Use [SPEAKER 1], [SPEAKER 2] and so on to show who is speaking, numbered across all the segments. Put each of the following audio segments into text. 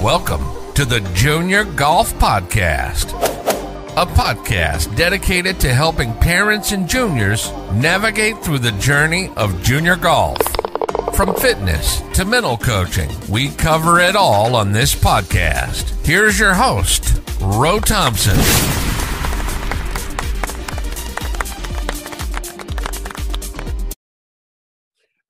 [SPEAKER 1] Welcome to the Junior Golf Podcast, a podcast dedicated to helping parents and juniors navigate through the journey of junior golf. From fitness to mental coaching, we cover it all on this podcast. Here's your host, Ro Thompson.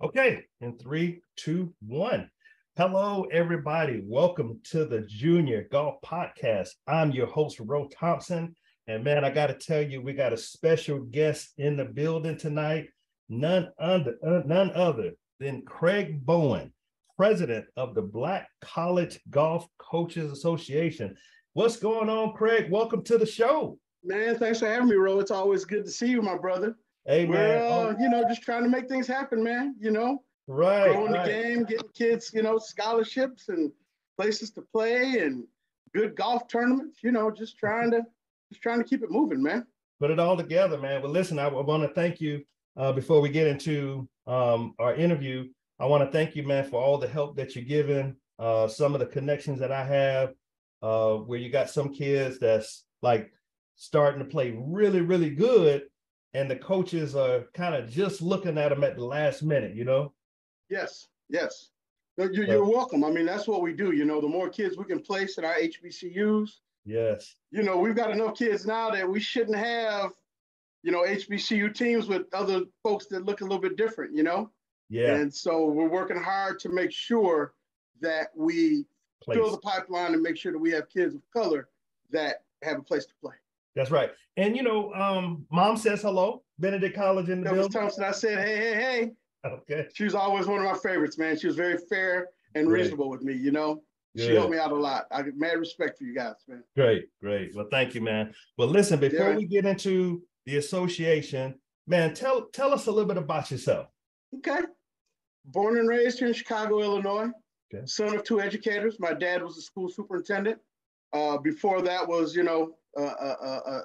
[SPEAKER 2] Okay, in 3, 2, 1. Hello, everybody. Welcome to the Junior Golf Podcast. I'm your host, Ro Thompson. And man, I got to tell you, we got a special guest in the building tonight. None other than Craig Bowen, president of the Black College Golf Coaches Association. What's going on, Craig? Welcome to the show.
[SPEAKER 3] Man, thanks for having me, Ro. It's always good to see you, my brother.
[SPEAKER 2] Hey, man.
[SPEAKER 3] We're, just trying to make things happen, man,
[SPEAKER 2] Right.
[SPEAKER 3] Growing the game, getting kids, scholarships and places to play and good golf tournaments, just trying to keep it moving, man.
[SPEAKER 2] Put it all together, man. Well, listen, I want to thank you before we get into our interview. I want to thank you, man, for all the help that you're giving, some of the connections that I have, where you got some kids that's like starting to play really, really good. And the coaches are kind of just looking at them at the last minute,
[SPEAKER 3] Yes. You're welcome. I mean, that's what we do. The more kids we can place in our HBCUs.
[SPEAKER 2] Yes.
[SPEAKER 3] We've got enough kids now that we shouldn't have, HBCU teams with other folks that look a little bit different,
[SPEAKER 2] Yeah.
[SPEAKER 3] And so we're working hard to make sure that we fill the pipeline and make sure that we have kids of color that have a place to play.
[SPEAKER 2] That's right. And, Mom says hello. Benedict College in the building.
[SPEAKER 3] Thompson, I said, hey.
[SPEAKER 2] Okay.
[SPEAKER 3] She was always one of my favorites, man. She was very fair and reasonable with me, She helped me out a lot. I get mad respect for you guys, man.
[SPEAKER 2] Great. Well, thank you, man. Well, listen, before we get into the association, man, tell us a little bit about yourself.
[SPEAKER 3] Okay. Born and raised here in Chicago, Illinois.
[SPEAKER 2] Okay.
[SPEAKER 3] Son of 2 educators. My dad was a school superintendent. Before that was,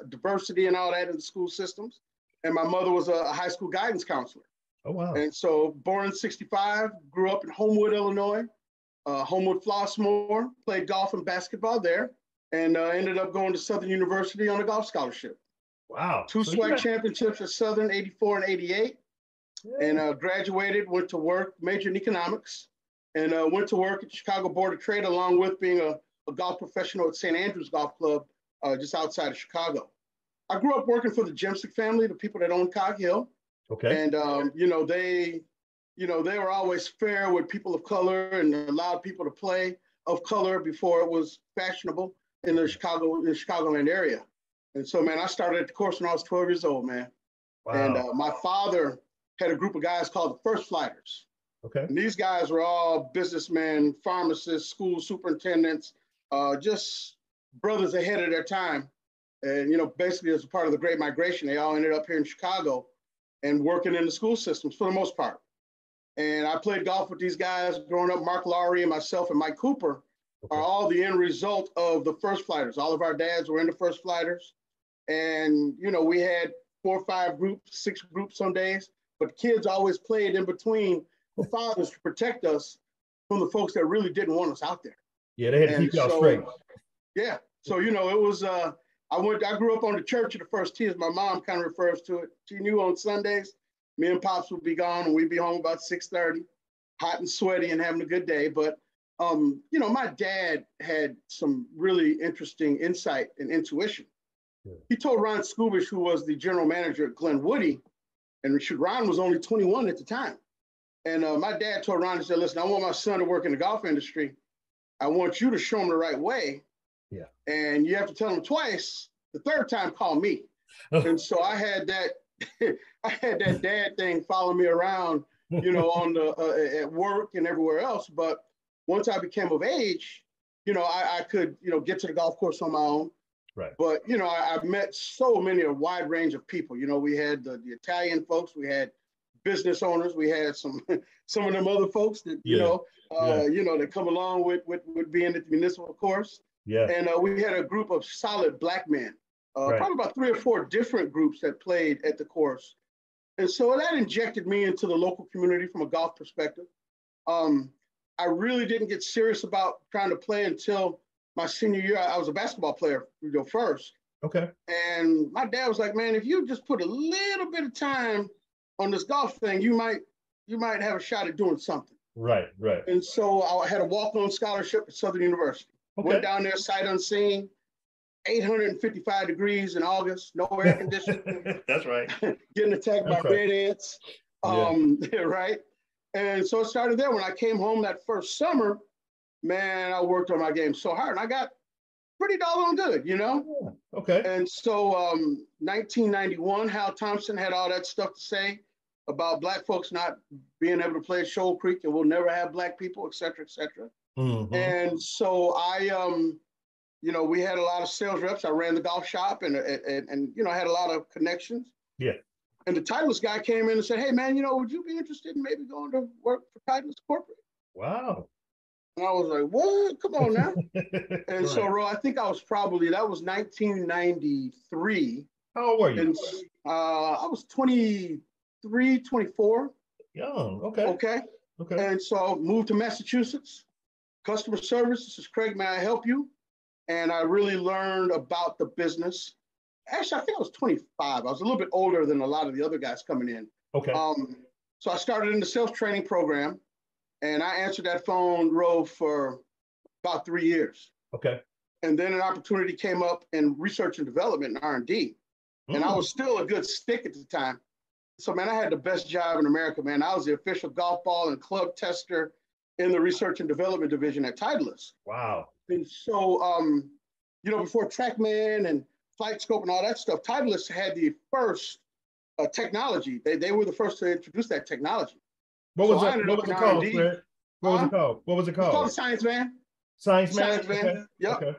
[SPEAKER 3] diversity and all that in the school systems. And my mother was a high school guidance counselor.
[SPEAKER 2] Oh, wow.
[SPEAKER 3] And so born in 65, grew up in Homewood, Illinois, Homewood Flossmoor, played golf and basketball there, and ended up going to Southern University on a golf scholarship.
[SPEAKER 2] Wow.
[SPEAKER 3] 2 SWAC championships at Southern, 84 and 88, and graduated, went to work, majored in economics, and went to work at the Chicago Board of Trade, along with being a golf professional at St. Andrews Golf Club, just outside of Chicago. I grew up working for the Jemsick family, the people that own Cog Hill.
[SPEAKER 2] Okay.
[SPEAKER 3] And, they were always fair with people of color and allowed people to play of color before it was fashionable in the Chicagoland area. And so, man, I started at the course when I was 12 years old, man. Wow. And my father had a group of guys called the First Flighters.
[SPEAKER 2] Okay.
[SPEAKER 3] And these guys were all businessmen, pharmacists, school superintendents, just brothers ahead of their time. And, basically as a part of the Great Migration, they all ended up here in Chicago and working in the school systems for the most part. And I played golf with these guys growing up. Mark Lowry and myself and Mike Cooper are all the end result of the First Flighters. All of our dads were in the First Flighters. And, we had 4 or 5 groups, 6 groups some days, but kids always played in between the fathers to protect us from the folks that really didn't want us out there.
[SPEAKER 2] Yeah, they had to keep y'all straight.
[SPEAKER 3] Yeah. So, it was, I grew up on the church of the first tee, as my mom kind of refers to it. She knew on Sundays, me and Pops would be gone and we'd be home about 6:30, hot and sweaty and having a good day. But, my dad had some really interesting insight and intuition. Yeah. He told Ron Skubish, who was the general manager at Glen Woody, and Ron was only 21 at the time. And my dad told Ron, he said, listen, I want my son to work in the golf industry. I want you to show him the right way. Yeah. And you have to tell him twice. The third time, call me. And so I had that dad thing follow me around, on the at work and everywhere else. But once I became of age, I could, get to the golf course on my own.
[SPEAKER 2] Right.
[SPEAKER 3] But I've met a wide range of people. We had the Italian folks, we had business owners, we had some of them other folks that that come along with being at the municipal course. Yeah. And we had a group of solid Black men, probably about 3 or 4 different groups that played at the course. And so that injected me into the local community from a golf perspective. I really didn't get serious about trying to play until my senior year. I was a basketball player, first.
[SPEAKER 2] Okay.
[SPEAKER 3] And my dad was like, man, if you just put a little bit of time on this golf thing, you might have a shot at doing something.
[SPEAKER 2] Right.
[SPEAKER 3] And so I had a walk-on scholarship at Southern University.
[SPEAKER 2] Okay.
[SPEAKER 3] Went down there sight unseen, 855 degrees in August, no air conditioning.
[SPEAKER 2] That's right.
[SPEAKER 3] Getting attacked by red ants. Right. And so it started there. When I came home that first summer, man, I worked on my game so hard, and I got pretty doggone good,
[SPEAKER 2] Yeah. Okay.
[SPEAKER 3] And so 1991, Hal Thompson had all that stuff to say about Black folks not being able to play at Shoal Creek, and we'll never have Black people, et cetera, et cetera.
[SPEAKER 2] Mm-hmm.
[SPEAKER 3] And so I, we had a lot of sales reps. I ran the golf shop and I had a lot of connections.
[SPEAKER 2] Yeah.
[SPEAKER 3] And the Titleist guy came in and said, hey, man, would you be interested in maybe going to work for Titleist Corporate?
[SPEAKER 2] Wow.
[SPEAKER 3] And I was like, what? Come on now. And
[SPEAKER 2] right.
[SPEAKER 3] So, Ro, I think that was 1993.
[SPEAKER 2] How old were you?
[SPEAKER 3] And I was 23, 24.
[SPEAKER 2] Young. Okay.
[SPEAKER 3] Okay. And so moved to Massachusetts. Customer service. This is Craig. May I help you? And I really learned about the business. Actually, I think I was 25. I was a little bit older than a lot of the other guys coming in.
[SPEAKER 2] Okay.
[SPEAKER 3] So I started in the sales training program, and I answered that phone, Ro, for about 3 years.
[SPEAKER 2] Okay.
[SPEAKER 3] And then an opportunity came up in research and development and R&D. And I was still a good stick at the time. So, man, I had the best job in America, man. I was the official golf ball and club tester in the research and development division at Titleist.
[SPEAKER 2] Wow.
[SPEAKER 3] And so, before TrackMan and Flight Scope and all that stuff, Titleist had the first technology. They were the first to introduce that technology.
[SPEAKER 2] What was it called, Fred? What was it called?
[SPEAKER 3] It was called Science Van.
[SPEAKER 2] Science Van?
[SPEAKER 3] Okay. Yep. Okay.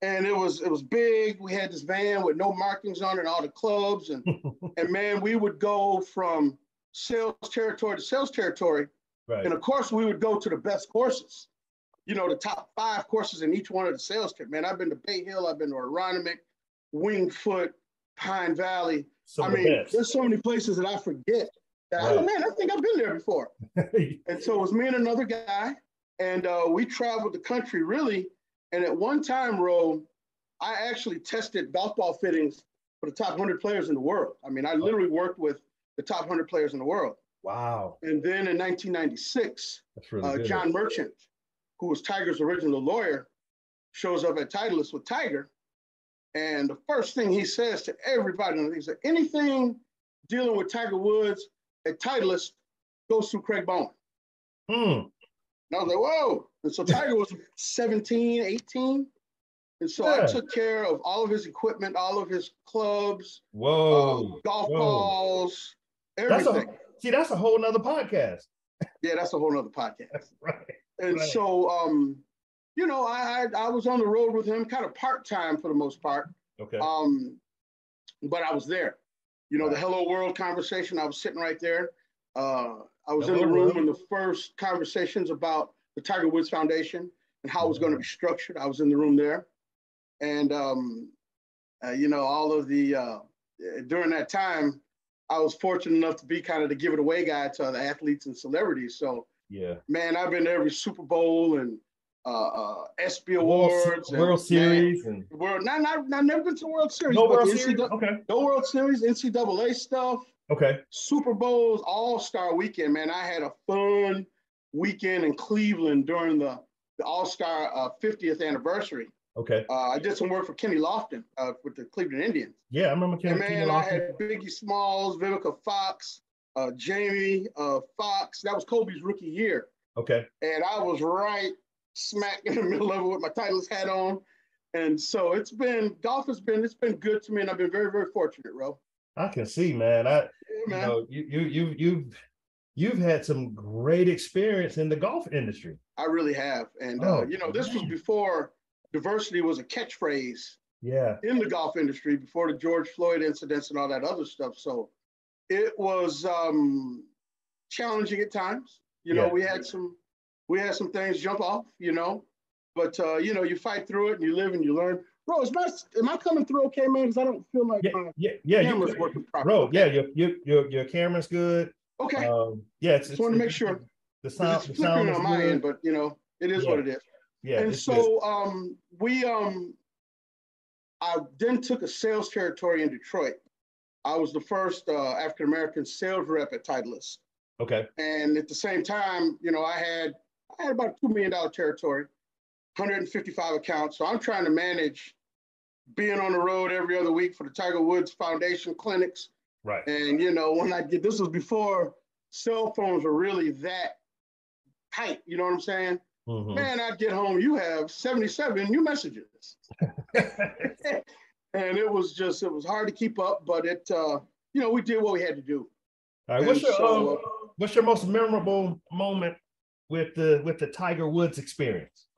[SPEAKER 3] And it was big. We had this van with no markings on it and all the clubs. And, and man, we would go from sales territory to sales territory.
[SPEAKER 2] Right.
[SPEAKER 3] And of course, we would go to the best courses. The top 5 courses in each one of the sales kit. Man, I've been to Bay Hill, I've been to Aronimink, Wingfoot, Pine Valley. There's so many places that I forget that I think I've been there before. And so it was me and another guy, and we traveled the country really. And at one time, Ro, I actually tested golf ball fittings for the top 100 players in the world. I literally worked with the top 100 players in the world.
[SPEAKER 2] Wow.
[SPEAKER 3] And then in 1996,
[SPEAKER 2] that's really good.
[SPEAKER 3] John Merchant, who was Tiger's original lawyer, shows up at Titleist with Tiger. And the first thing he says to everybody, he said, anything dealing with Tiger Woods at Titleist goes through Craig Bowen. And I was like, whoa. And so Tiger was 17, 18. And so I took care of all of his equipment, all of his clubs, golf balls, everything.
[SPEAKER 2] That's a whole nother podcast.
[SPEAKER 3] Yeah, that's a whole nother podcast.
[SPEAKER 2] Right.
[SPEAKER 3] And so, I was on the road with him kind of part-time for the most part.
[SPEAKER 2] Okay.
[SPEAKER 3] But I was there. The Hello World conversation, I was sitting right there. I was in the room when the first conversations about the Tiger Woods Foundation and how it was going to be structured. I was in the room there. And, all of the, during that time, I was fortunate enough to be kind of the give it away guy to the athletes and celebrities. So, man, I've been to every Super Bowl and ESPY Awards,
[SPEAKER 2] World Series, and
[SPEAKER 3] I've never been to the World Series.
[SPEAKER 2] No World Series. Okay.
[SPEAKER 3] No World Series, NCAA stuff.
[SPEAKER 2] Okay.
[SPEAKER 3] Super Bowls, All-Star Weekend. Man, I had a fun weekend in Cleveland during the All-Star 50th anniversary.
[SPEAKER 2] Okay.
[SPEAKER 3] I did some work for Kenny Lofton with the Cleveland Indians.
[SPEAKER 2] Yeah, I remember Kenny Lofton.
[SPEAKER 3] I had Biggie Smalls, Vivica Fox, Jamie Fox. That was Kobe's rookie year.
[SPEAKER 2] Okay.
[SPEAKER 3] And I was right smack in the middle of it with my Titleist hat on. And so it's been good to me, and I've been very, very fortunate, Ro.
[SPEAKER 2] I can see, man. You've had some great experience in the golf industry.
[SPEAKER 3] I really have. And this was before diversity was a catchphrase in the golf industry, before the George Floyd incidents and all that other stuff. So it was challenging at times. We had some things jump off, but you fight through it and you live and you learn. Bro, am I coming through okay, man? Because I don't feel like my camera's working properly.
[SPEAKER 2] Bro, your camera's good.
[SPEAKER 3] Okay.
[SPEAKER 2] Just
[SPEAKER 3] wanted to make sure.
[SPEAKER 2] The
[SPEAKER 3] Because
[SPEAKER 2] sound,
[SPEAKER 3] it's
[SPEAKER 2] the sound
[SPEAKER 3] flickering
[SPEAKER 2] is
[SPEAKER 3] on my
[SPEAKER 2] good.
[SPEAKER 3] end, but you know, it is
[SPEAKER 2] Yeah,
[SPEAKER 3] what it is.
[SPEAKER 2] yeah,
[SPEAKER 3] And
[SPEAKER 2] it's good.
[SPEAKER 3] so I then took a sales territory in Detroit. I was the first African American sales rep at Titleist.
[SPEAKER 2] Okay.
[SPEAKER 3] And at the same time, you know, I had about a $2 million territory, 155 accounts. So I'm trying to manage being on the road every other week for the Tiger Woods Foundation clinics.
[SPEAKER 2] Right.
[SPEAKER 3] And, you know, this was before cell phones were really that tight. You know what I'm saying?
[SPEAKER 2] Mm-hmm.
[SPEAKER 3] Man, I'd get home, you have 77 new messages. And it was hard to keep up, but you know, we did what we had to do.
[SPEAKER 2] All right. What's your most memorable moment with the Tiger Woods experience?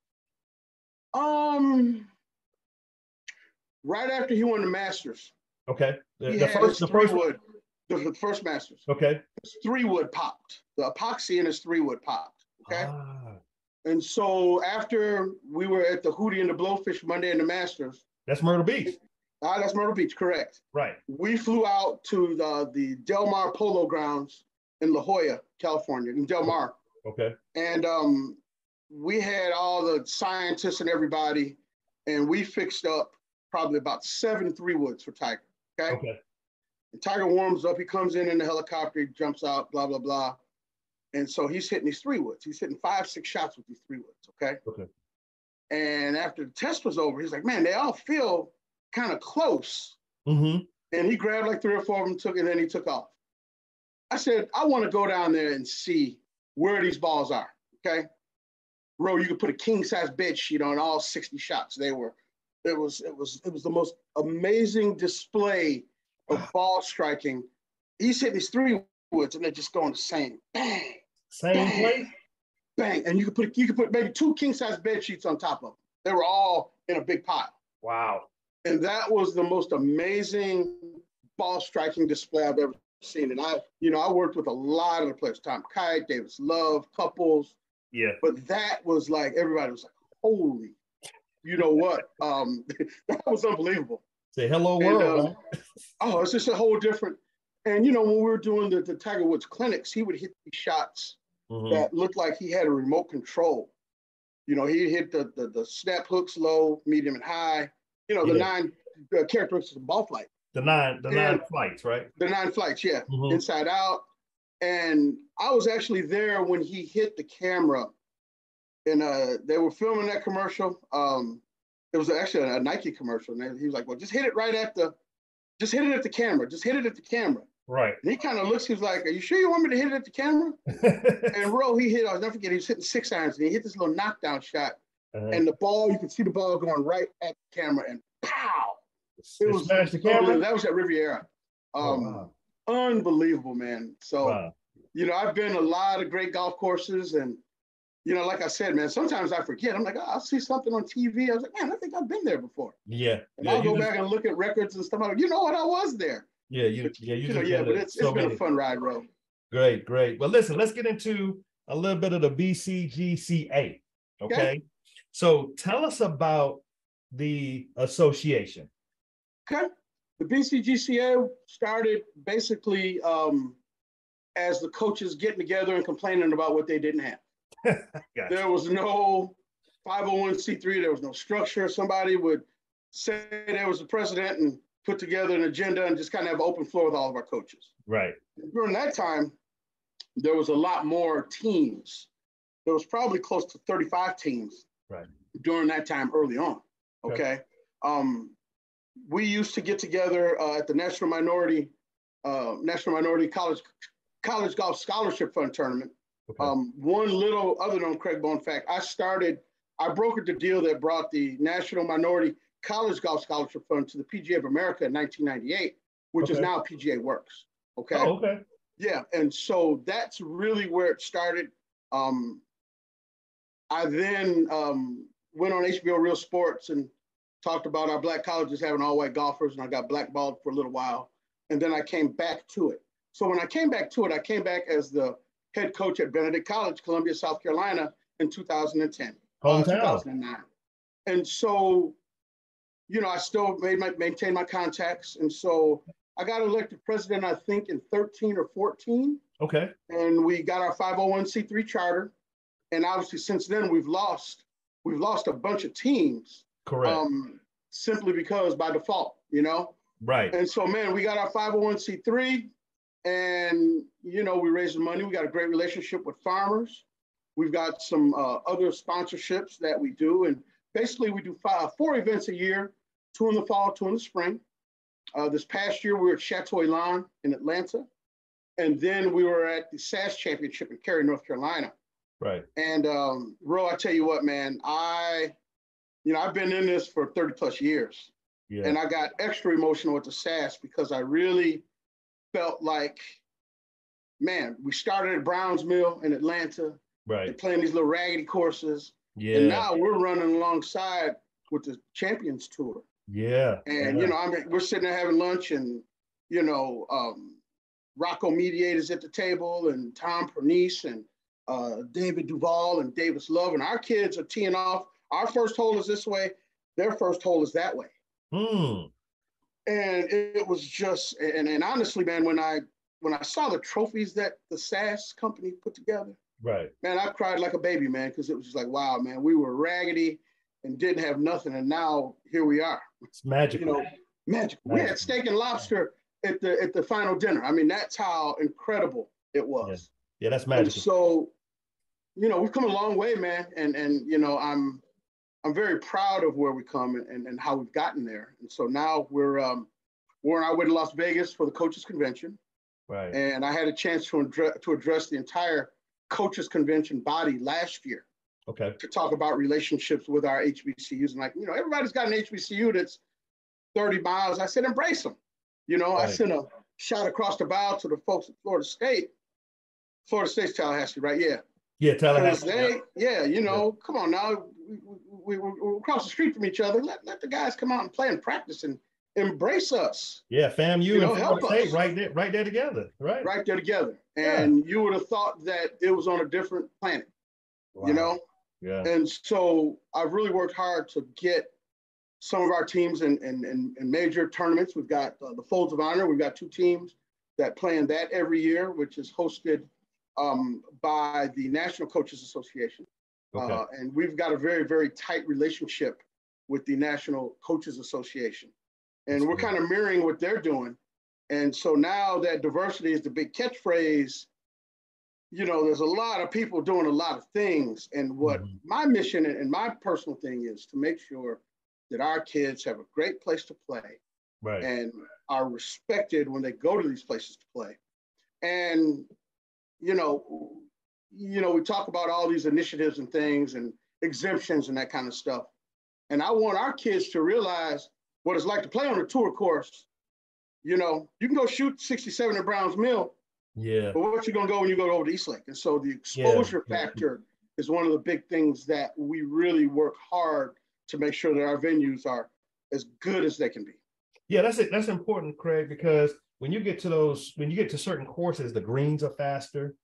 [SPEAKER 3] Right after he won the Masters.
[SPEAKER 2] Okay.
[SPEAKER 3] The first Masters.
[SPEAKER 2] Okay.
[SPEAKER 3] His 3-wood popped. The epoxy in his 3-wood popped. Okay.
[SPEAKER 2] Ah.
[SPEAKER 3] And so after we were at the Hootie and the Blowfish Monday in the Masters.
[SPEAKER 2] That's Myrtle Beach.
[SPEAKER 3] That's Myrtle Beach, correct.
[SPEAKER 2] Right.
[SPEAKER 3] We flew out to the Del Mar Polo Grounds in La Jolla, California, in Del Mar.
[SPEAKER 2] Okay.
[SPEAKER 3] And we had all the scientists and everybody, and we fixed up probably about 7 3-woods for Tiger. Okay.
[SPEAKER 2] Okay.
[SPEAKER 3] And Tiger warms up. He comes in the helicopter, he jumps out, blah, blah, blah. And so he's hitting these 3-woods. He's hitting 5-6 shots with these 3-woods. Okay.
[SPEAKER 2] Okay.
[SPEAKER 3] And after the test was over, he's like, man, they all feel kind of close.
[SPEAKER 2] Mm-hmm.
[SPEAKER 3] And he grabbed like 3 or 4 of them, and then he took off. I said, I want to go down there and see where these balls are. Okay. Bro, you could put a king size bed sheet on all 60 shots. It was the most amazing display of ball striking. He's hitting these 3-woods and they're just going the same. Bang.
[SPEAKER 2] Same
[SPEAKER 3] bang,
[SPEAKER 2] place?
[SPEAKER 3] Bang. And you could put maybe 2 king size bed sheets on top of them. They were all in a big pile.
[SPEAKER 2] Wow.
[SPEAKER 3] And that was the most amazing ball striking display I've ever seen. And I worked with a lot of the players, Tom Kite, Davis Love, Couples.
[SPEAKER 2] Yeah.
[SPEAKER 3] But that was like, everybody was like, holy, you know what? That was unbelievable.
[SPEAKER 2] Say hello world.
[SPEAKER 3] Oh, it's just a whole different. And, you know, when we were doing the Tiger Woods clinics, he would hit these shots that looked like he had a remote control. You know, he hit the snap hooks low, medium, and high. You know, the 9 characteristics of ball flight.
[SPEAKER 2] The nine flights, right?
[SPEAKER 3] The 9 flights, yeah. Inside out. And I was actually there when he hit the camera. And they were filming that commercial. It was actually a Nike commercial. And he was like, well, just hit it at the camera. Just hit it at the camera.
[SPEAKER 2] Right.
[SPEAKER 3] And he kind of looks, he's like, are you sure you want me to hit it at the camera? And bro, I'll never forget, he was hitting 6 irons and he hit this little knockdown shot. And the ball, you could see the ball going right at the camera and pow! It was
[SPEAKER 2] smashed the camera?
[SPEAKER 3] That was at Riviera.
[SPEAKER 2] Wow.
[SPEAKER 3] Unbelievable, man. So,
[SPEAKER 2] wow.
[SPEAKER 3] You know, I've been a lot of great golf courses and, you know, like I said, man, sometimes I forget. I'm like, oh, I'll see something on TV. I was like, man, I think I've been there before.
[SPEAKER 2] Yeah.
[SPEAKER 3] And I'll go back and look at records and stuff. I'm like, you know what? I was there.
[SPEAKER 2] Yeah.
[SPEAKER 3] But it's been a fun ride, bro.
[SPEAKER 2] Great. Well, listen, let's get into a little bit of the BCGCA. Okay. So tell us about the association.
[SPEAKER 3] Okay. The BCGCA started basically as the coaches getting together and complaining about what they didn't have. Gotcha. There was no 501c3. There was no structure. Somebody would say there was the president and put together an agenda and just kind of have open floor with all of our coaches.
[SPEAKER 2] Right.
[SPEAKER 3] During that time, there was a lot more teams. There was probably close to 35 teams. Right. During that time early on. Okay. We used to get together at the National Minority College Golf Scholarship Fund tournament. Okay. One little other known Craig Bowen fact, I brokered the deal that brought the National Minority College Golf Scholarship Fund to the PGA of America in 1998, which is now PGA Works. Okay.
[SPEAKER 2] Oh, okay.
[SPEAKER 3] Yeah. And so that's really where it started. I then went on HBO Real Sports and talked about our black colleges having all white golfers, and I got blackballed for a little while. And then I came back to it. So when I came back to it, I came back as the head coach at Benedict College, Columbia, South Carolina in 2010. 2009. And so, you know, I still maintain my contacts. And so I got elected president, I think, in 13 or 14.
[SPEAKER 2] Okay.
[SPEAKER 3] And we got our 501c3 charter. And obviously since then we've lost a bunch of teams.
[SPEAKER 2] Correct.
[SPEAKER 3] Simply because by default,
[SPEAKER 2] Right.
[SPEAKER 3] And so, man, we got our 501c3 and, we raised the money. We got a great relationship with farmers. We've got some other sponsorships that we do. And basically we do 4 events a year, 2 in the fall, 2 in the spring. This past year, we were at Chateau Elan in Atlanta. And then we were at the SAS Championship in Cary, North Carolina.
[SPEAKER 2] Right.
[SPEAKER 3] And Ro, I tell you what, man, I've been in this for 30 plus years.
[SPEAKER 2] Yeah.
[SPEAKER 3] And I got extra emotional with the SAS because I really felt like, man, we started at Browns Mill in Atlanta.
[SPEAKER 2] Right.
[SPEAKER 3] Playing these little raggedy courses.
[SPEAKER 2] Yeah.
[SPEAKER 3] And now we're running alongside with the Champions Tour.
[SPEAKER 2] Yeah.
[SPEAKER 3] And, we're sitting there having lunch and, Rocco Mediators at the table and Tom Pernice and David Duval and Davis Love. And our kids are teeing off. Our first hole is this way. Their first hole is that way. And it was just, and honestly, man, when I saw the trophies that the SAS company put together,
[SPEAKER 2] right,
[SPEAKER 3] man, I cried like a baby, man, because it was just like, wow, man, we were raggedy and didn't have nothing, and now here we are.
[SPEAKER 2] It's magical.
[SPEAKER 3] Magical. We had steak and lobster at the final dinner. I mean, that's how incredible it was.
[SPEAKER 2] Yeah, that's magical.
[SPEAKER 3] And so, we've come a long way, man, and I'm very proud of where we come and how we've gotten there. And so now we're on our way to Las Vegas for the coaches convention.
[SPEAKER 2] Right.
[SPEAKER 3] And I had a chance to address the entire coaches convention body last year.
[SPEAKER 2] Okay.
[SPEAKER 3] To talk about relationships with our HBCUs. And everybody's got an HBCU that's 30 miles. I said, embrace them. Right. I sent a shout across the bow to the folks at Florida State. Florida State's Tallahassee, right? Yeah.
[SPEAKER 2] Yeah, Tallahassee.
[SPEAKER 3] Come on now. We're across the street from each other. Let the guys come out and play and practice and embrace us.
[SPEAKER 2] Yeah, FAMU and
[SPEAKER 3] help
[SPEAKER 2] Florida State
[SPEAKER 3] us.
[SPEAKER 2] right there together. Right.
[SPEAKER 3] Right there together. And you would have thought that it was on a different planet.
[SPEAKER 2] Wow. Yeah.
[SPEAKER 3] And so I've really worked hard to get some of our teams in major tournaments. We've got the Folds of Honor. We've got 2 teams that play in that every year, which is hosted by the National Coaches Association.
[SPEAKER 2] Okay.
[SPEAKER 3] And we've got a very, very tight relationship with the National Coaches Association. And we're kind of mirroring what they're doing. And so now that diversity is the big catchphrase, there's a lot of people doing a lot of things. And what my mission and my personal thing is to make sure that our kids have a great place to play,
[SPEAKER 2] right,
[SPEAKER 3] and are respected when they go to these places to play. And, we talk about all these initiatives and things and exemptions and that kind of stuff. And I want our kids to realize what it's like to play on a tour course. You can go shoot 67 at Browns Mill.
[SPEAKER 2] Yeah.
[SPEAKER 3] But what you going to go when you go over to Eastlake? And so the exposure factor is one of the big things that we really work hard to make sure that our venues are as good as they can be.
[SPEAKER 2] Yeah, that's important, Craig, because when you get to certain courses, the greens are faster.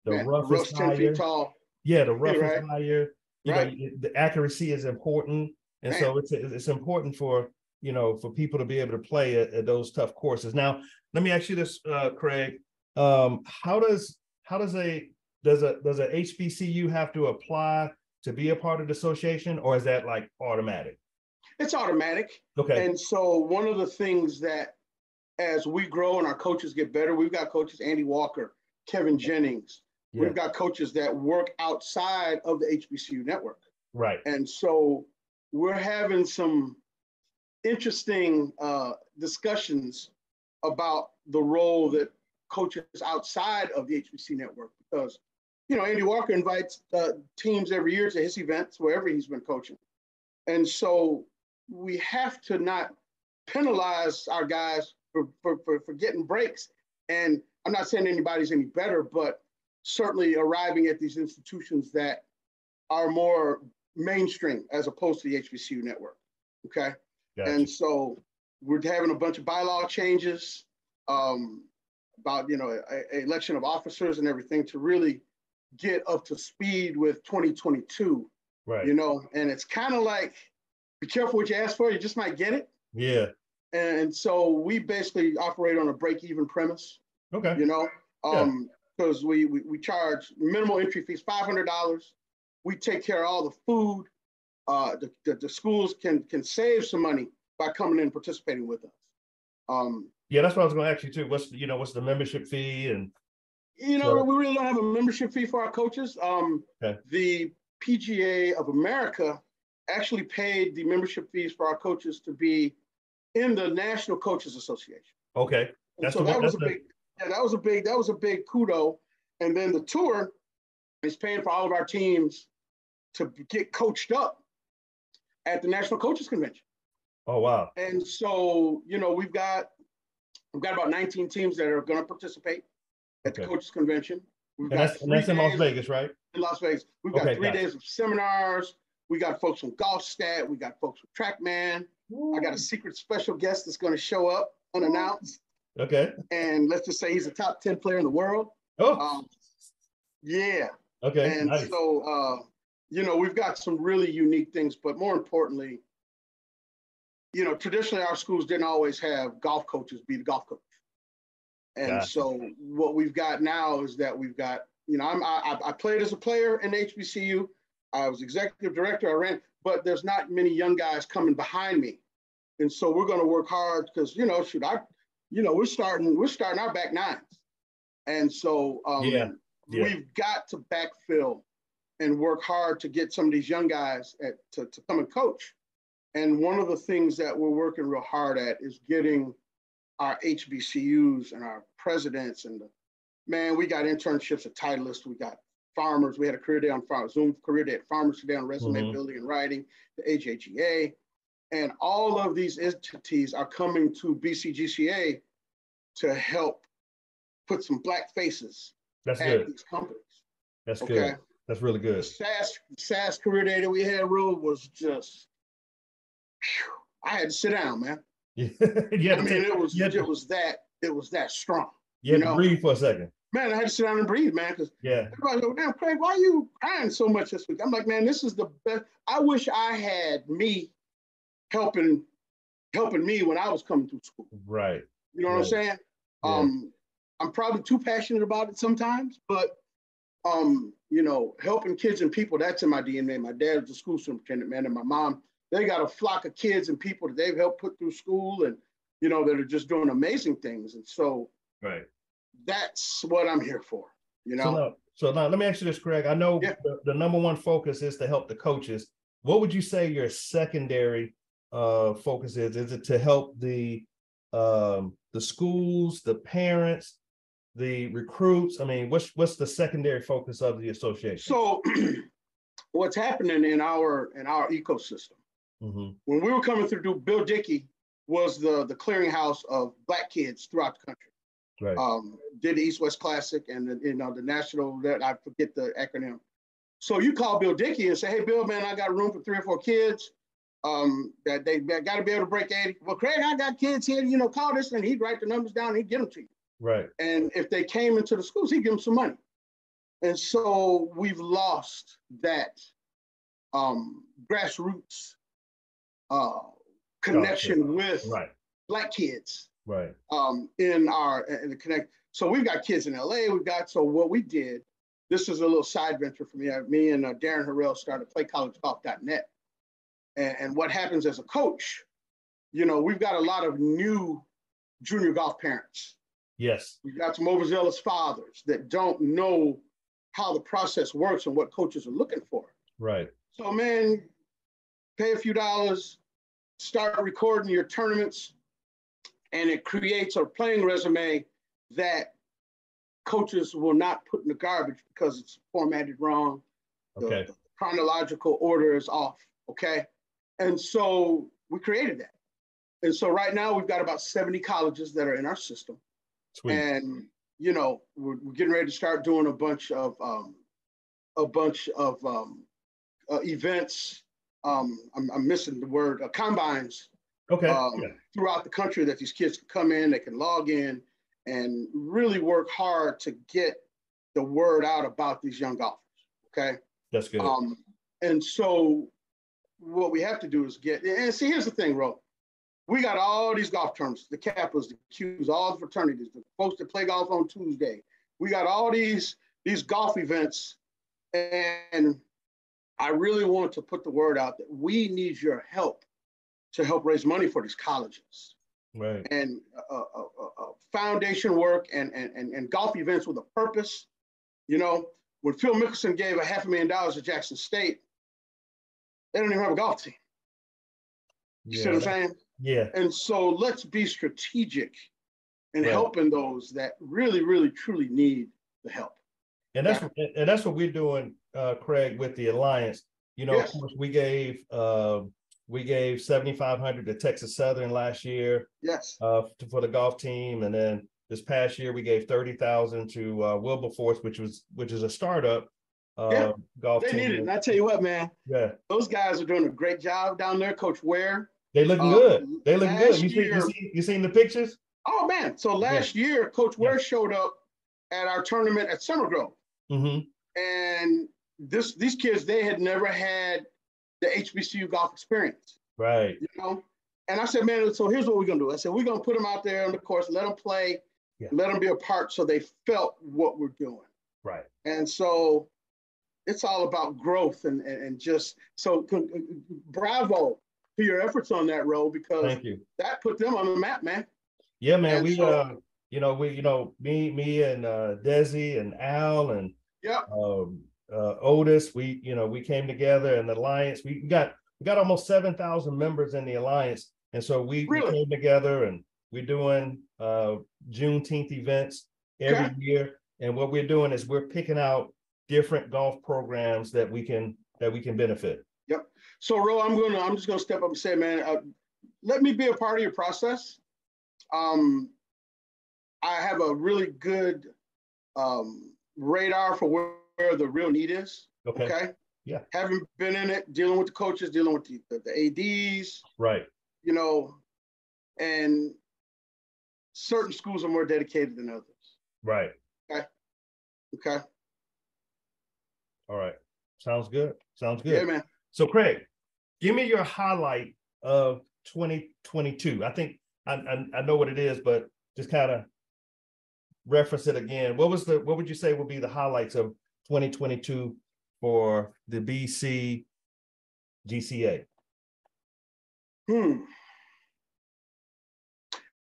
[SPEAKER 2] The rough is
[SPEAKER 3] 10
[SPEAKER 2] higher.
[SPEAKER 3] feet tall.
[SPEAKER 2] Yeah, the rough
[SPEAKER 3] right.
[SPEAKER 2] is higher. The accuracy is important. And so it's important for people to be able to play at those tough courses. Now, let me ask you this, Craig. How does a HBCU have to apply to be a part of the association, or is that like automatic?
[SPEAKER 3] It's automatic.
[SPEAKER 2] Okay.
[SPEAKER 3] And so one of the things that as we grow and our coaches get better, we've got coaches, Andy Walker, Kevin Jennings. Yeah. We've got coaches that work outside of the HBCU network.
[SPEAKER 2] Right.
[SPEAKER 3] And so we're having some interesting discussions about the role that coaches outside of the HBC network, because, Andy Walker invites teams every year to his events wherever he's been coaching. And so we have to not penalize our guys for getting breaks. And I'm not saying anybody's any better, but certainly arriving at these institutions that are more mainstream as opposed to the HBCU network. Okay. Gotcha. And so we're having a bunch of bylaw changes about, a election of officers and everything to really get up to speed with 2022.
[SPEAKER 2] Right.
[SPEAKER 3] And it's kind of like, be careful what you ask for, you just might get it.
[SPEAKER 2] Yeah.
[SPEAKER 3] And so we basically operate on a break-even premise.
[SPEAKER 2] Okay. Yeah.
[SPEAKER 3] Because we charge minimal entry fees, $500. We take care of all the food. The schools can save some money by coming in and participating with us.
[SPEAKER 2] Yeah, that's what I was going to ask you too. What's the membership fee? And
[SPEAKER 3] we really don't have a membership fee for our coaches.
[SPEAKER 2] Okay.
[SPEAKER 3] The PGA of America actually paid the membership fees for our coaches to be in the National Coaches Association.
[SPEAKER 2] Okay.
[SPEAKER 3] That was a big kudo. And then the tour is paying for all of our teams to get coached up at the National Coaches Convention.
[SPEAKER 2] Oh, wow.
[SPEAKER 3] And so, we've got about 19 teams that are going to participate at the Coaches Convention.
[SPEAKER 2] That's in Las Vegas, right?
[SPEAKER 3] In Las Vegas. We've got 3 days of seminars. We got folks from Golf Stat. We got folks from TrackMan. I got a secret special guest that's going to show up unannounced.
[SPEAKER 2] Okay.
[SPEAKER 3] And let's just say he's a top 10 player in the world.
[SPEAKER 2] Oh.
[SPEAKER 3] Yeah.
[SPEAKER 2] Okay.
[SPEAKER 3] And
[SPEAKER 2] nice.
[SPEAKER 3] So, we've got some really unique things, but more importantly, traditionally our schools didn't always have golf coaches be the golf coach. And so what we've got now is that we've got, I played as a player in HBCU. I was executive director. I ran, but there's not many young guys coming behind me. And so we're going to work hard because, we're starting our back nines. And so we've got to backfill and work hard to get some of these young guys to come and coach. And one of the things that we're working real hard at is getting our HBCUs and our presidents we got internships at Titleist. We got farmers. We had a career day on farmers, Zoom career day at farmers today on resume building and writing, the HHEA. And all of these entities are coming to BCGCA to help put some Black faces at these companies.
[SPEAKER 2] That's good. That's really good.
[SPEAKER 3] The SAS career day that we had, Ro, was just, I had to sit down, man. It was that strong.
[SPEAKER 2] You had to breathe for a second.
[SPEAKER 3] Man, I had to sit down and breathe, man, because everybody go, damn, Craig, why are you crying so much this week? I'm like, man, this is the best. I wish I had me helping me when I was coming through school.
[SPEAKER 2] Right.
[SPEAKER 3] You know what I'm saying? Yeah. I'm probably too passionate about it sometimes, but helping kids and people, that's in my DNA. My dad was a school superintendent, man, and my mom, they got a flock of kids and people that they've helped put through school and, that are just doing amazing things. And so that's what I'm here for,
[SPEAKER 2] So now let me ask you this, Craig. I know the number one focus is to help the coaches. What would you say your secondary focus is? Is it to help the schools, the parents, the recruits? I mean, what's the secondary focus of the association? So
[SPEAKER 3] what's happening in our ecosystem, when we were coming through, Bill Dickey was the clearinghouse of Black kids throughout the country. Right. Did the East-West Classic and the national, I forget the acronym. So you call Bill Dickey and say, hey, Bill, man, I got room for 3 or 4 kids that they got to be able to break 80. Well, Craig, I got kids here, call this, and he'd write the numbers down and he'd get them to you.
[SPEAKER 2] Right.
[SPEAKER 3] And if they came into the schools, he'd give them some money. And so we've lost that grassroots connection with Black kids.
[SPEAKER 2] Right.
[SPEAKER 3] In the connect. So we've got kids in LA. So what we did, this is a little side venture for me. Me and Darren Harrell started playcollegegolf.net. And what happens as a coach, we've got a lot of new junior golf parents.
[SPEAKER 2] Yes.
[SPEAKER 3] We've got some overzealous fathers that don't know how the process works and what coaches are looking for.
[SPEAKER 2] Right.
[SPEAKER 3] So, man, pay a few dollars, start recording your tournaments, and it creates a playing resume that coaches will not put in the garbage because it's formatted wrong. The chronological order is off, okay? And so we created that. And so right now we've got about 70 colleges that are in our system. Sweet. And, we're getting ready to start doing a bunch of events. I'm missing the word, combines. Throughout the country that these kids can come in, they can log in and really work hard to get the word out about these young golfers. Okay.
[SPEAKER 2] That's good.
[SPEAKER 3] And so what we have to do is here's the thing, Ro. We got all these golf tournaments, the Kappas, the Qs, all the fraternities, the folks that play golf on Tuesday, we got all these golf events, and I really want to put the word out that we need your help to help raise money for these colleges.
[SPEAKER 2] Right.
[SPEAKER 3] And foundation work and golf events with a purpose. You know, when Phil Mickelson gave $500,000 to Jackson State, they don't even have a golf team. You see what I'm saying?
[SPEAKER 2] Yeah.
[SPEAKER 3] And so let's be strategic in
[SPEAKER 2] Right.
[SPEAKER 3] helping those that really, really, truly need the help.
[SPEAKER 2] And that's what we're doing, Craig, with the Alliance. You know,
[SPEAKER 3] Yes.
[SPEAKER 2] of course, we gave $7,500 to Texas Southern last year.
[SPEAKER 3] Yes.
[SPEAKER 2] For the golf team, and then this past year we gave $30,000 to Wilberforce, which is a startup golf
[SPEAKER 3] they
[SPEAKER 2] team.
[SPEAKER 3] need it. And I tell you what, man.
[SPEAKER 2] Yeah,
[SPEAKER 3] those guys are doing a great job down there. Coach Ware.
[SPEAKER 2] They looking good. They looking good. You seen the pictures?
[SPEAKER 3] Oh man! So last year, Coach Ware showed up at our tournament at Summer Grove, and these kids, they had never had the HBCU golf experience,
[SPEAKER 2] right?
[SPEAKER 3] You know, and I said, man, so here's what we're gonna do. I said, we're gonna put them out there on the course, let them play, let them be a part, so they felt what we're doing,
[SPEAKER 2] right? And
[SPEAKER 3] so it's all about growth and just so bravo to your efforts on that road, because
[SPEAKER 2] thank you.
[SPEAKER 3] That put them on the map, man.
[SPEAKER 2] Yeah, man. And me and Desi and Al and Otis, we came together in the Alliance. We got almost 7,000 members in the Alliance, and so we came together, and we're doing Juneteenth events every year. And what we're doing is we're picking out different golf programs that we can benefit.
[SPEAKER 3] Yep. So, Ro, I'm just gonna step up and say, man, let me be a part of your process. I have a really good radar for where the real need is. Okay.
[SPEAKER 2] Yeah.
[SPEAKER 3] Having been in it, dealing with the coaches, dealing with the ADs.
[SPEAKER 2] Right.
[SPEAKER 3] You know, and certain schools are more dedicated than others.
[SPEAKER 2] Right.
[SPEAKER 3] Okay.
[SPEAKER 2] All right. Sounds good.
[SPEAKER 3] Yeah, man.
[SPEAKER 2] So, Craig, give me your highlight of 2022. I think I know what it is, but just kind of reference it again. What would you say would be the highlights of 2022 for the BCGCA?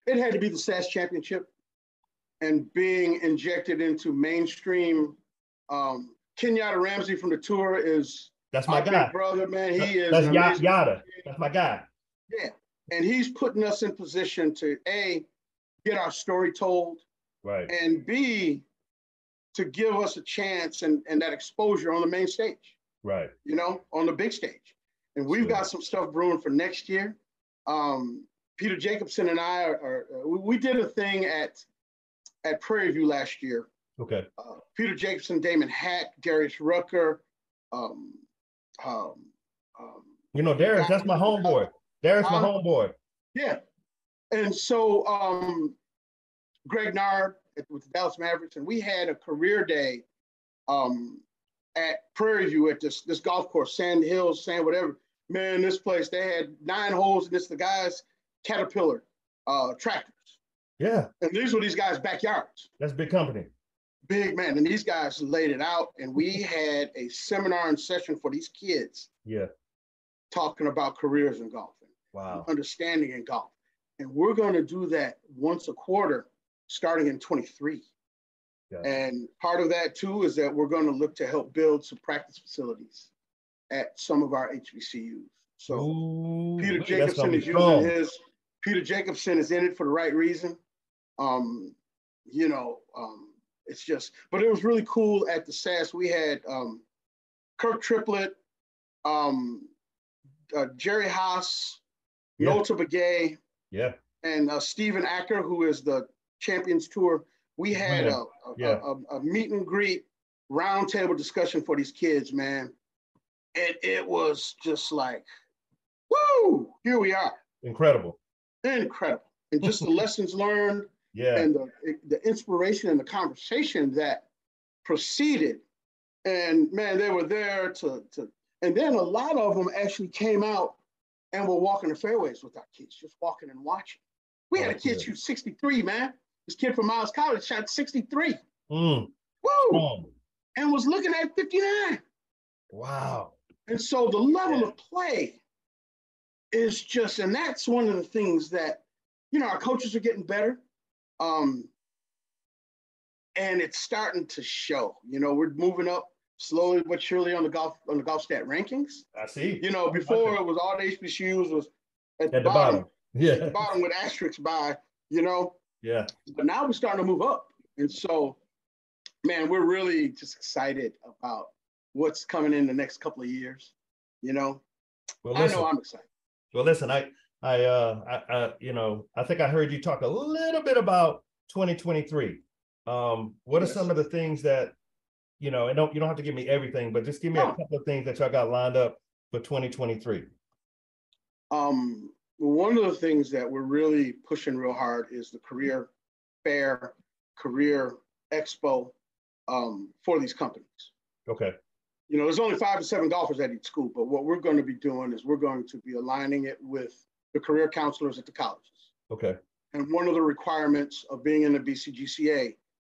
[SPEAKER 3] It had to be the SAS championship and being injected into mainstream. Kenyatta Ramsey from the tour
[SPEAKER 2] that's my guy.
[SPEAKER 3] Big brother, man. He is.
[SPEAKER 2] That's Yada. That's my guy.
[SPEAKER 3] Yeah. And he's putting us in position to A, get our story told,
[SPEAKER 2] right,
[SPEAKER 3] and B, to give us a chance and that exposure on the main stage,
[SPEAKER 2] right? You
[SPEAKER 3] know, on the big stage. And we've got some stuff brewing for next year. Peter Jacobson and I we did a thing at Prairie View last year.
[SPEAKER 2] Okay.
[SPEAKER 3] Peter Jacobson, Damon Hack, Darius Rucker.
[SPEAKER 2] Darius, that's my homeboy. Darius, my homeboy.
[SPEAKER 3] Yeah. And so Greg Nard with the Dallas Mavericks, and we had a career day at Prairie View at this golf course, Sand Hills, whatever. Man, this place, they had 9 holes, and it's the guys' Caterpillar tractors.
[SPEAKER 2] Yeah.
[SPEAKER 3] And these were these guys' backyards.
[SPEAKER 2] That's big company.
[SPEAKER 3] Big, man. And these guys laid it out, and we had a seminar and session for these kids.
[SPEAKER 2] Yeah.
[SPEAKER 3] Talking about careers in golf.
[SPEAKER 2] Wow.
[SPEAKER 3] Understanding in golf. And we're going to do that once a quarter starting in 23. Yeah. And part of that too is that we're going to look to help build some practice facilities at some of our HBCUs. So Peter Jacobson is using his. Peter Jacobson is in it for the right reason. It's just, but it was really cool at the SAS. We had Kirk Triplett, Jerry Haas, Nota Begay, and Stephen Acker, who is the Champions Tour. We had a meet and greet roundtable discussion for these kids, man. And it was just like, woo, here we are.
[SPEAKER 2] Incredible.
[SPEAKER 3] And just the lessons learned and the inspiration and the conversation that proceeded. And man, they were there and then a lot of them actually came out and were walking the fairways with our kids, just walking and watching. We had a kid shoot 63, man. This kid from Miles College shot 63. Woo!
[SPEAKER 2] Strong.
[SPEAKER 3] And was looking at 59.
[SPEAKER 2] Wow.
[SPEAKER 3] And so the level of play is just, and that's one of the things that, our coaches are getting better. And it's starting to show. We're moving up slowly but surely on the golf stat rankings.
[SPEAKER 2] I see.
[SPEAKER 3] Before it was all the HBCUs was at the
[SPEAKER 2] bottom. Yeah.
[SPEAKER 3] At the bottom with asterisks by,
[SPEAKER 2] Yeah.
[SPEAKER 3] But now we're starting to move up. And so, man, we're really just excited about what's coming in the next couple of years. Well, listen, I know I'm excited.
[SPEAKER 2] Well, listen, I think I heard you talk a little bit about 2023. What are some of the things that, and you don't have to give me everything, but just give me a couple of things that y'all got lined up for 2023.
[SPEAKER 3] One of the things that we're really pushing real hard is the career fair, career expo for these companies.
[SPEAKER 2] Okay.
[SPEAKER 3] There's only 5 to 7 golfers at each school, but what we're going to be doing is we're going to be aligning it with the career counselors at the colleges.
[SPEAKER 2] Okay.
[SPEAKER 3] And one of the requirements of being in the BCGCA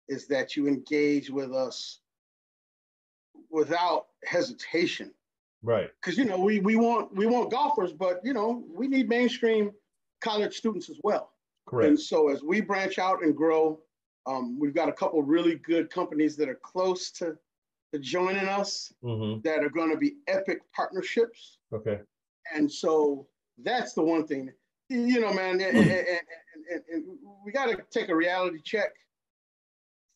[SPEAKER 3] is that you engage with us without hesitation.
[SPEAKER 2] Right.
[SPEAKER 3] Because, we want golfers, but, we need mainstream college students as well.
[SPEAKER 2] Correct.
[SPEAKER 3] And so as we branch out and grow, we've got a couple really good companies that are close to joining us that are going to be epic partnerships.
[SPEAKER 2] Okay.
[SPEAKER 3] And so that's the one thing, man, and we got to take a reality check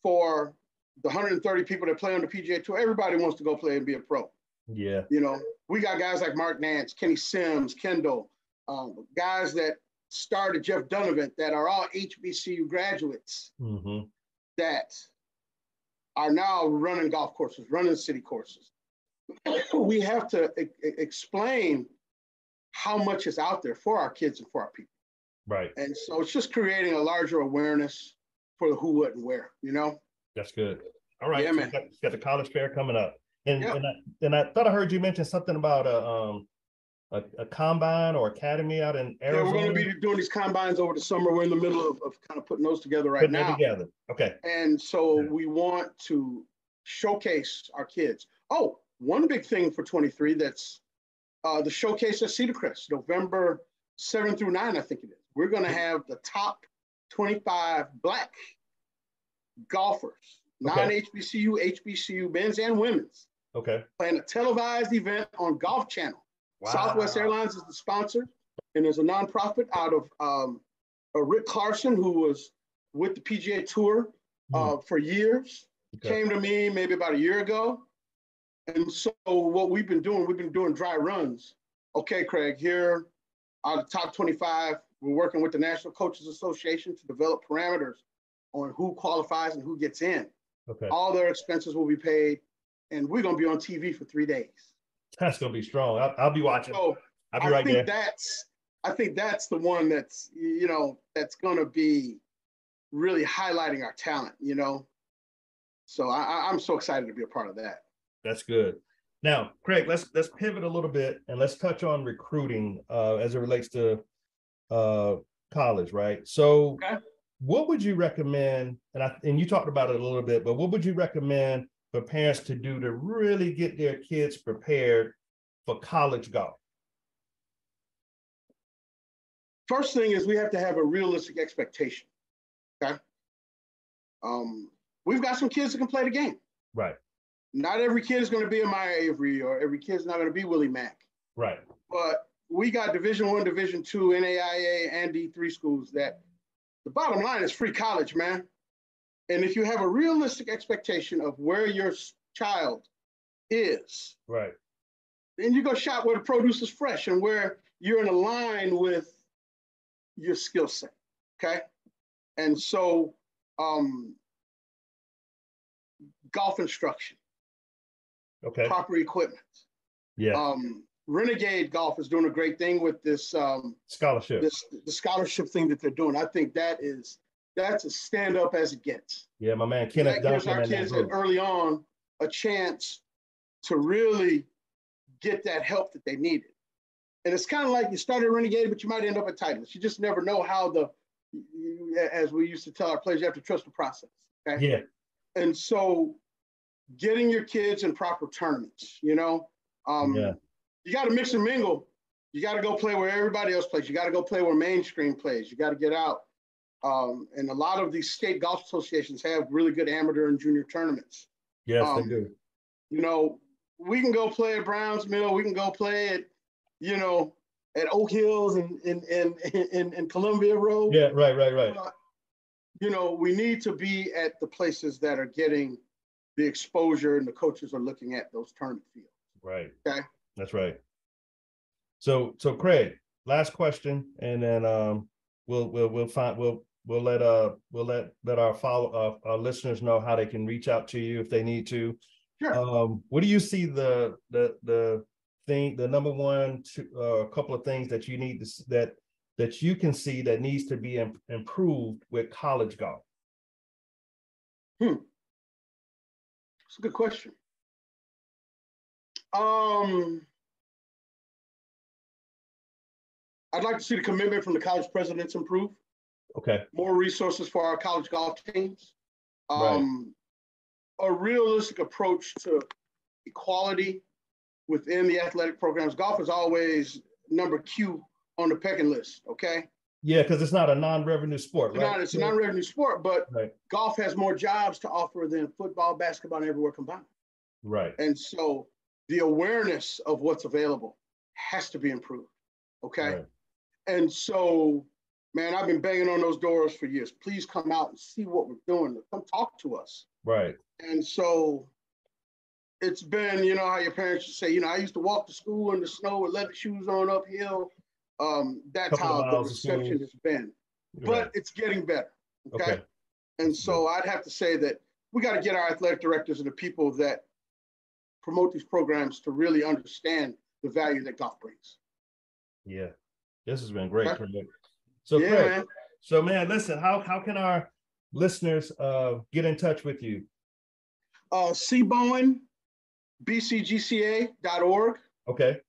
[SPEAKER 3] for the 130 people that play on the PGA Tour. Everybody wants to go play and be a pro.
[SPEAKER 2] Yeah.
[SPEAKER 3] We got guys like Mark Nance, Kenny Sims, Kendall, guys that started Jeff Donovan that are all HBCU graduates that are now running golf courses, running city courses. We have to explain how much is out there for our kids and for our people.
[SPEAKER 2] Right.
[SPEAKER 3] And so it's just creating a larger awareness for the who, what, and where,
[SPEAKER 2] That's good. All right.
[SPEAKER 3] Yeah,
[SPEAKER 2] so
[SPEAKER 3] man.
[SPEAKER 2] You got the college fair coming up. And I thought I heard you mention something about a combine or academy out in Arizona.
[SPEAKER 3] Yeah, we're going to be doing these combines over the summer. We're in the middle of kind of putting those together right now.
[SPEAKER 2] Together. Okay.
[SPEAKER 3] And so we want to showcase our kids. Oh, one big thing for 23, that's the showcase at Cedar Crest, November 7 through 9, I think it is. We're going to have the top 25 Black golfers, non-HBCU, HBCU, men's and women's.
[SPEAKER 2] Okay.
[SPEAKER 3] Playing a televised event on Golf Channel. Wow. Southwest Airlines is the sponsor, and there's a nonprofit out of Rick Clarkson, who was with the PGA Tour for years. Came to me maybe about a year ago. And so what we've been doing dry runs. Okay, Craig, here are the top 25. We're working with the National Coaches Association to develop parameters on who qualifies and who gets in.
[SPEAKER 2] Okay.
[SPEAKER 3] All their expenses will be paid, and we're going to be on TV for 3 days.
[SPEAKER 2] That's going to be strong. I'll be watching.
[SPEAKER 3] So
[SPEAKER 2] I'll be right there.
[SPEAKER 3] I think that's the one that's, that's going to be really highlighting our talent, So I'm so excited to be a part of that.
[SPEAKER 2] That's good. Now, Craig, let's pivot a little bit and let's touch on recruiting as it relates to college, right? So what would you recommend, and you talked about it a little bit, but what would you recommend for parents to do to really get their kids prepared for college golf?
[SPEAKER 3] First thing is we have to have a realistic expectation, okay? We've got some kids that can play the game.
[SPEAKER 2] Right.
[SPEAKER 3] Not every kid is going to be a Maya Avery, or every kid's not going to be Willie Mack.
[SPEAKER 2] Right.
[SPEAKER 3] But we got Division I, Division II, NAIA, and D3 schools that the bottom line is free college, man. And if you have a realistic expectation of where your child is,
[SPEAKER 2] right,
[SPEAKER 3] then you go shop where the produce is fresh and where you're in a line with your skill set, okay? And so golf instruction, proper equipment.
[SPEAKER 2] Yeah.
[SPEAKER 3] Renegade Golf is doing a great thing with this
[SPEAKER 2] scholarship.
[SPEAKER 3] The scholarship thing that they're doing. I think that's a stand up as it gets.
[SPEAKER 2] Yeah, my man Kenneth
[SPEAKER 3] gives our kids early on a chance to really get that help that they needed. And it's kind of like you started Renegade, but you might end up at Titleist. You just never know how as we used to tell our players, you have to trust the process. Okay.
[SPEAKER 2] Yeah.
[SPEAKER 3] And so getting your kids in proper tournaments, you know, you got to mix and mingle. You got to go play where everybody else plays. You got to go play where mainstream plays. You got to get out. And a lot of these state golf associations have really good amateur and junior tournaments.
[SPEAKER 2] Yes, they do.
[SPEAKER 3] You know, we can go play at Browns Mill. We can go play at, you know, at Oak Hills and Columbia Road.
[SPEAKER 2] Yeah, right.
[SPEAKER 3] You know, we need to be at the places that are getting the exposure and the coaches are looking at those tournament fields.
[SPEAKER 2] Right.
[SPEAKER 3] Okay.
[SPEAKER 2] That's right. So Craig, last question, and then we'll let our listeners know how they can reach out to you if they need to.
[SPEAKER 3] Sure.
[SPEAKER 2] What do you see the number one couple of things that you need to that you can see that needs to be improved with college golf?
[SPEAKER 3] It's a good question. I'd like to see the commitment from the college presidents improve.
[SPEAKER 2] Okay.
[SPEAKER 3] More resources for our college golf teams.
[SPEAKER 2] Right.
[SPEAKER 3] A realistic approach to equality within the athletic programs. Golf is always number Q on the pecking list, okay?
[SPEAKER 2] Yeah, because it's not a non-revenue sport, right?
[SPEAKER 3] It's a non-revenue sport, but
[SPEAKER 2] right.
[SPEAKER 3] Golf has more jobs to offer than football, basketball, and everywhere combined.
[SPEAKER 2] Right.
[SPEAKER 3] And so the awareness of what's available has to be improved, okay?
[SPEAKER 2] Right.
[SPEAKER 3] And so, man, I've been banging on those doors for years. Please come out and see what we're doing. Come talk to us.
[SPEAKER 2] Right.
[SPEAKER 3] And so it's been, you know, how your parents used to say, you know, I used to walk to school in the snow with leather shoes on uphill. That's how the reception has been. But right. It's getting better, okay? And so I'd have to say that we got to get our athletic directors and the people that promote these programs to really understand the value that golf brings.
[SPEAKER 2] Yeah. This has been great, Craig.
[SPEAKER 3] So, yeah,
[SPEAKER 2] Craig, man, listen, how can our listeners get in touch with you?
[SPEAKER 3] Bowen, BCGCA.org.
[SPEAKER 2] Okay.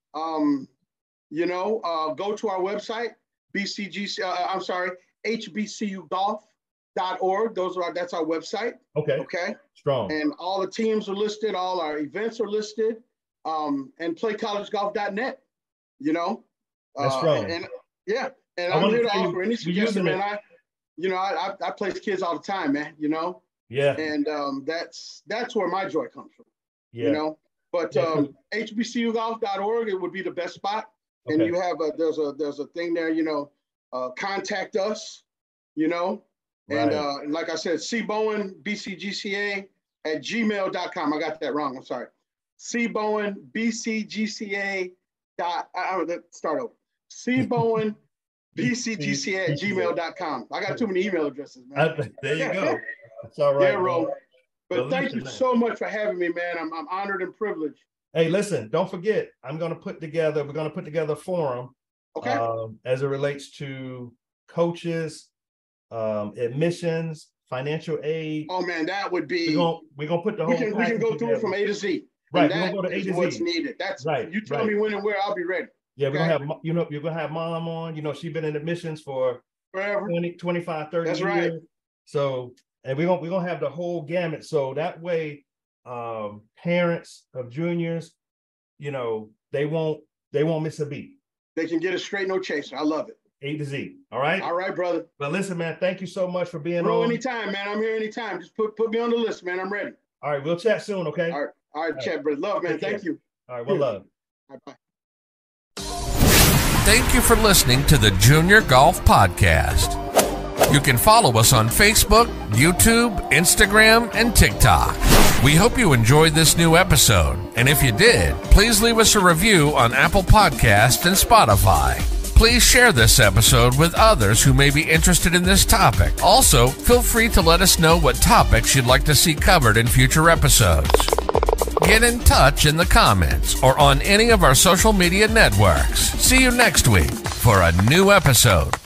[SPEAKER 3] You know, go to our website, HBCUGolf.org. That's our website.
[SPEAKER 2] Okay.
[SPEAKER 3] Okay.
[SPEAKER 2] Strong.
[SPEAKER 3] And all the teams are listed, all our events are listed, and playcollegegolf.net, you know.
[SPEAKER 2] That's strong.
[SPEAKER 3] And I'm here to offer any suggestion, man. I place kids all the time, man, you know.
[SPEAKER 2] Yeah.
[SPEAKER 3] And that's where my joy comes from.
[SPEAKER 2] Yeah.
[SPEAKER 3] You know. But HBCUGolf.org, it would be the best spot. Okay. And you have there's a thing there, you know, contact us, you know. Right. And like I said, Bowen, BCGCA at gmail.com. I got that wrong. I'm sorry. Bowen, BCGCA start over. Bowen, BCGCA at gmail.com. I got too many email addresses, man.
[SPEAKER 2] There you go. That's all right.
[SPEAKER 3] Yeah, Ro. But thank you so much for having me, man. I'm honored and privileged.
[SPEAKER 2] Hey, listen, don't forget, we're going to put together a forum,
[SPEAKER 3] okay,
[SPEAKER 2] as it relates to coaches, admissions, financial aid.
[SPEAKER 3] Oh man, that would be.
[SPEAKER 2] We're gonna put the whole.
[SPEAKER 3] We can go through it from A to Z.
[SPEAKER 2] Right, we're gonna go to A to Z.
[SPEAKER 3] What's needed. That's right. You tell me when and where, I'll be ready.
[SPEAKER 2] Yeah, we're gonna have, you're gonna have mom on. You know, she's been in admissions for
[SPEAKER 3] forever,
[SPEAKER 2] 20, 25, 30
[SPEAKER 3] That's
[SPEAKER 2] years.
[SPEAKER 3] Right.
[SPEAKER 2] So, and we're gonna have the whole gamut. So that way, parents of juniors, you know, they won't miss a beat.
[SPEAKER 3] They can get it straight, no chaser. I love it.
[SPEAKER 2] A to Z. All right.
[SPEAKER 3] All right, brother.
[SPEAKER 2] But listen, man, thank you so much for being
[SPEAKER 3] on.
[SPEAKER 2] Anytime,
[SPEAKER 3] man. I'm here anytime. Just put me on the list, man. I'm ready.
[SPEAKER 2] All right, we'll chat soon, okay?
[SPEAKER 3] All right, chat, brother. Love, man. Thank you.
[SPEAKER 2] All right, well, love.
[SPEAKER 3] Bye.
[SPEAKER 1] Thank you for listening to the Junior Golf Podcast. You can follow us on Facebook, YouTube, Instagram, and TikTok. We hope you enjoyed this new episode, and if you did, please leave us a review on Apple Podcasts and Spotify. Please share this episode with others who may be interested in this topic. Also, feel free to let us know what topics you'd like to see covered in future episodes. Get in touch in the comments or on any of our social media networks. See you next week for a new episode